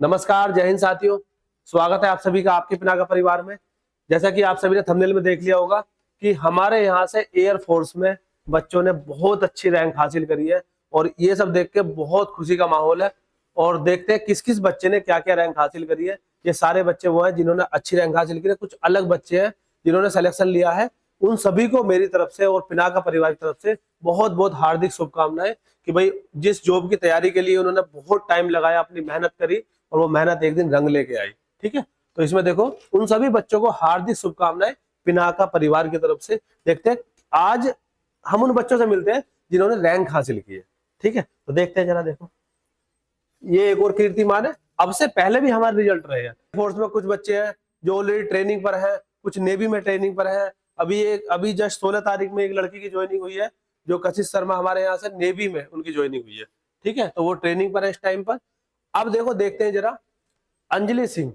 नमस्कार, जय हिंद साथियों। स्वागत है आप सभी का आपके पिनाका परिवार में। जैसा कि आप सभी ने थंबनेल में देख लिया होगा कि हमारे यहाँ से एयरफोर्स में बच्चों ने बहुत अच्छी रैंक हासिल करी है और ये सब देख के बहुत खुशी का माहौल है। और देखते हैं किस किस बच्चे ने क्या क्या रैंक हासिल करी है। ये सारे बच्चे वो हैं जिन्होंने अच्छी रैंक हासिल की है, कुछ अलग बच्चे हैं जिन्होंने सिलेक्शन लिया है। उन सभी को मेरी तरफ से और पिनाका परिवार की तरफ से बहुत बहुत हार्दिक शुभकामनाएं कि भाई जिस जॉब की तैयारी के लिए उन्होंने बहुत टाइम लगाया, अपनी मेहनत करी और वो मेहनत एक दिन रंग लेके आई। ठीक है, तो इसमें देखो उन सभी बच्चों को हार्दिक शुभकामनाएं पिनाका परिवार की तरफ से। देखते हैं आज हम उन बच्चों से मिलते हैं जिन्होंने रैंक हासिल की है। ठीक है, तो देखते हैं जरा। देखो ये एक और कीर्तिमान है, अब से पहले भी हमारे रिजल्ट रहे हैं। फोर्स में कुछ बच्चे हैं जो ऑलरेडी ट्रेनिंग पर है, कुछ नेवी में ट्रेनिंग पर है। अभी जस्ट 16 तारीख में एक लड़की की ज्वाइनिंग हुई है जो कशिश शर्मा, हमारे यहाँ से नेवी में उनकी ज्वाइनिंग हुई है। ठीक है, तो वो ट्रेनिंग पर है इस टाइम पर। अब देखो देखते हैं जरा अंजलि सिंह,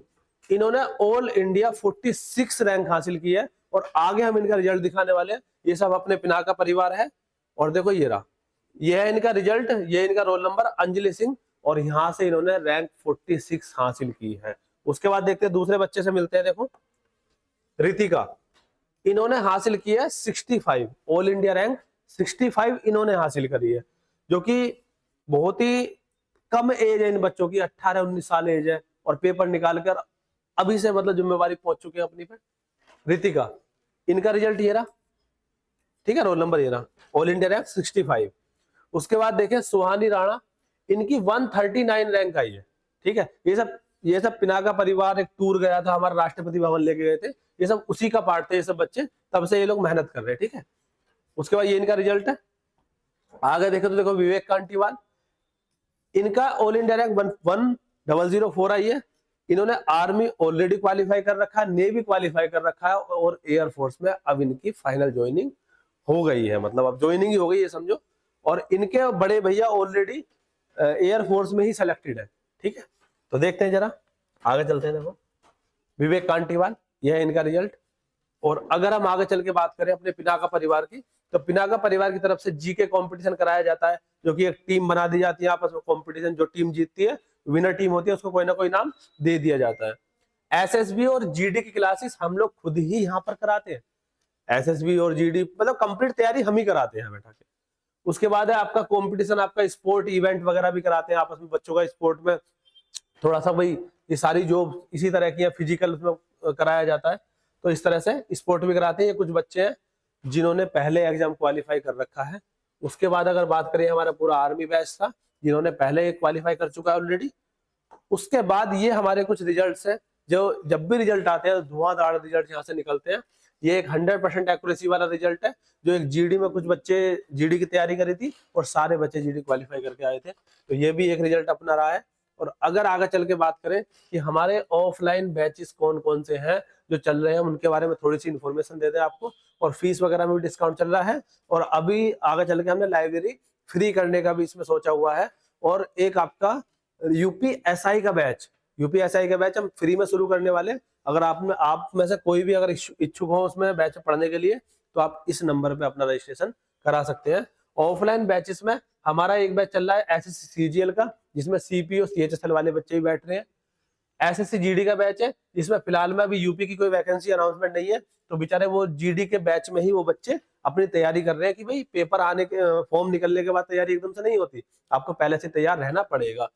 इन्होंने ऑल इंडिया 46 रैंक हासिल की है और आगे हम इनका रिजल्ट दिखाने वाले हैं। ये सब अपने पिनाका परिवार है और देखो ये रहा, ये है इनका रिजल्ट, ये इनका रोल नंबर अंजलि सिंह और यहाँ से इन्होंने रैंक 46 हासिल की है। उसके बाद देखते हैं दूसरे बच्चे से मिलते हैं। देखो रितिका, इन्होंने हासिल की है 65, ऑल इंडिया रैंक 65 इन्होंने हासिल करी है, जो कि बहुत ही कम एज है इन बच्चों की, 18-19 साल एज है और पेपर निकाल कर अभी से मतलब जिम्मेवारी पहुंच चुके हैं अपनी पे। रितिका, इनका रिजल्ट ये रहा। ठीक है, रोल नंबर ये रहा, ऑल इंडिया रैंक 65। उसके बाद देखें सुहानी राणा, इनकी 139 रैंक आई है। ठीक है, ये सब पिनाका परिवार एक टूर गया था, हमारा राष्ट्रपति भवन लेके गए थे, ये सब उसी का पार्ट थे। ये सब बच्चे तब से ये लोग मेहनत कर रहे हैं। ठीक है, उसके बाद ये इनका रिजल्ट है। आगे देखे तो देखो विवेक कांटीवाल, इनका ऑल इंडिया रैंक 1004 आई है। इन्होंने आर्मी ऑलरेडी क्वालिफाई कर रखा है, नेवी क्वालिफाई कर रखा है और एयरफोर्स में अब इनकी फाइनल ज्वाइनिंग हो गई है, मतलब अब ज्वाइनिंग ही हो गई है समझो। और इनके बड़े भैया ऑलरेडी एयरफोर्स में ही सिलेक्टेड है। ठीक है, तो देखते हैं जरा, आगे चलते हैं। देखो विवेक कांटीवाल, यह है इनका रिजल्ट। और अगर हम आगे चल के बात करें अपने पिनाका परिवार की, तो पिनाका परिवार की तरफ से जीके कंपटीशन कराया जाता है, जो कि एक टीम बना दी जाती है आपस में कंपटीशन। जो टीम जीतती है, विनर टीम होती है, उसको कोई ना कोई नाम दे दिया जाता है। एसएसबी और जीडी की क्लासेस हम लोग खुद ही यहाँ पर कराते हैं। एसएसबी और जीडी मतलब कंप्लीट तैयारी हम ही कराते हैं बैठा के। उसके बाद है आपका कंपटीशन, आपका स्पोर्ट इवेंट वगैरह भी कराते हैं आपस में बच्चों का। स्पोर्ट में थोड़ा सा भाई ये सारी जो इसी तरह की फिजिकल उसमें कराया जाता है, तो इस तरह से स्पोर्ट भी कराते हैं। ये कुछ बच्चे हैं जिन्होंने पहले एग्जाम क्वालिफाई कर रखा है। उसके बाद अगर बात करें, हमारा पूरा आर्मी बैच था जिन्होंने पहले क्वालिफाई कर चुका है ऑलरेडी। उसके बाद ये हमारे कुछ रिजल्ट्स हैं जो जब भी रिजल्ट आते हैं धुआंधार रिजल्ट यहाँ से निकलते हैं। ये एक 100% एक्यूरेसी वाला रिजल्ट है, जो एक जीडी में कुछ बच्चे जीडी की तैयारी करी थी और सारे बच्चे जीडी क्वालिफाई करके आए थे, तो ये भी एक रिजल्ट अपना रहा है। और अगर आगे चल के बात करें कि हमारे ऑफलाइन बैचेस कौन कौन से हैं जो चल रहे हैं, उनके बारे में थोड़ी सी इन्फॉर्मेशन दे दें आपको। और फीस वगैरह में भी डिस्काउंट चल रहा है और अभी आगे चल के हमने लाइब्रेरी फ्री करने का भी इसमें सोचा हुआ है। और एक आपका यूपीएसआई का बैच, यूपीएसआई का बैच हम फ्री में शुरू करने वाले। अगर आप में से कोई भी अगर इच्छुक हो उसमें बैच पढ़ने के लिए, तो आप इस नंबर पे अपना रजिस्ट्रेशन करा सकते हैं। ऑफलाइन बैचेस में हमारा एक बैच चल रहा है एसएससी सीजीएल का, जिसमें सीपीओ सीएचएसएल वाले बच्चे भी बैठ रहे हैं। एसएससी जीडी का बैच है जिसमें फिलहाल में अभी यूपी की कोई वैकेंसी अनाउंसमेंट नहीं है, तो बेचारे वो जीडी के बैच में ही वो बच्चे अपनी तैयारी कर रहे हैं कि भाई पेपर आने के फॉर्म निकलने के बाद तैयारी एकदम से नहीं होती, आपको पहले से तैयार रहना पड़ेगा।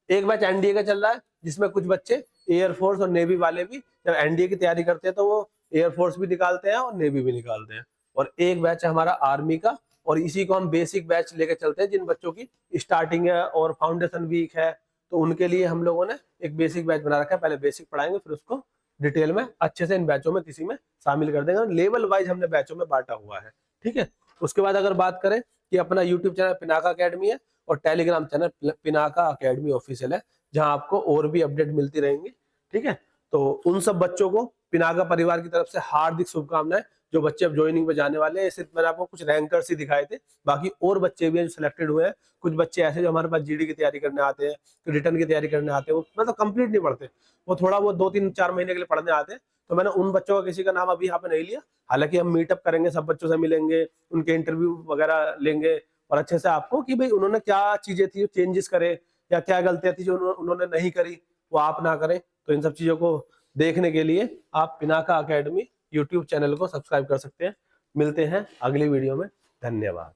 एक बैच एनडीए का चल रहा है जिसमें कुछ बच्चे एयरफोर्स और नेवी वाले भी जब एनडीए की तैयारी करते हैं तो वो एयरफोर्स भी निकालते हैं और नेवी भी निकालते हैं। और एक बैच है हमारा आर्मी का, और इसी को हम बेसिक बैच लेकर चलते हैं। जिन बच्चों की स्टार्टिंग है और फाउंडेशन वीक है, तो उनके लिए हम लोगों ने एक बेसिक बैच बना रखा है। पहले बेसिक पढ़ाएंगे, फिर उसको डिटेल में अच्छे से इन बैचों में किसी में शामिल कर देंगे। लेवल वाइज हमने बैचों में बांटा हुआ है। ठीक है, उसके बाद अगर बात करें कि अपना यूट्यूब चैनल पिनाका अकेडमी है और Telegram channel Pinaka academy official है, जहां आपको और भी अपडेट मिलती रहेंगी। ठीक है, तो उन सब बच्चों को पिनाका परिवार की तरफ से हार्दिक शुभकामनाएं, जो बच्चे अब ज्वाइनिंग पे जाने वाले हैं। सिर्फ मैंने आपको कुछ रैंकर्स ही दिखाए थे, बाकी और बच्चे भी हैं जो सिलेक्टेड हुए हैं। कुछ बच्चे ऐसे जो हमारे पास जीडी की तैयारी करने आते हैं, तो रिटर्न की तैयारी करने आते हैं, वो मतलब कंप्लीट नहीं पढ़ते, वो थोड़ा वो 2-3-4 महीने के लिए पढ़ने आते हैं। तो मैंने उन बच्चों का किसी का नाम अभी यहाँ पे नहीं लिया, हालांकि हम मीटअप करेंगे, सब बच्चों से मिलेंगे, उनके इंटरव्यू वगैरह लेंगे और अच्छे से आपको कि भाई उन्होंने क्या चीजें थी जो चेंजेस करे या क्या गलतियां थी जो उन्होंने नहीं करी, वो आप ना करें। तो इन सब चीजों को देखने के लिए आप पिनाका एकेडमी यूट्यूब चैनल को सब्सक्राइब कर सकते हैं। मिलते हैं अगली वीडियो में। धन्यवाद।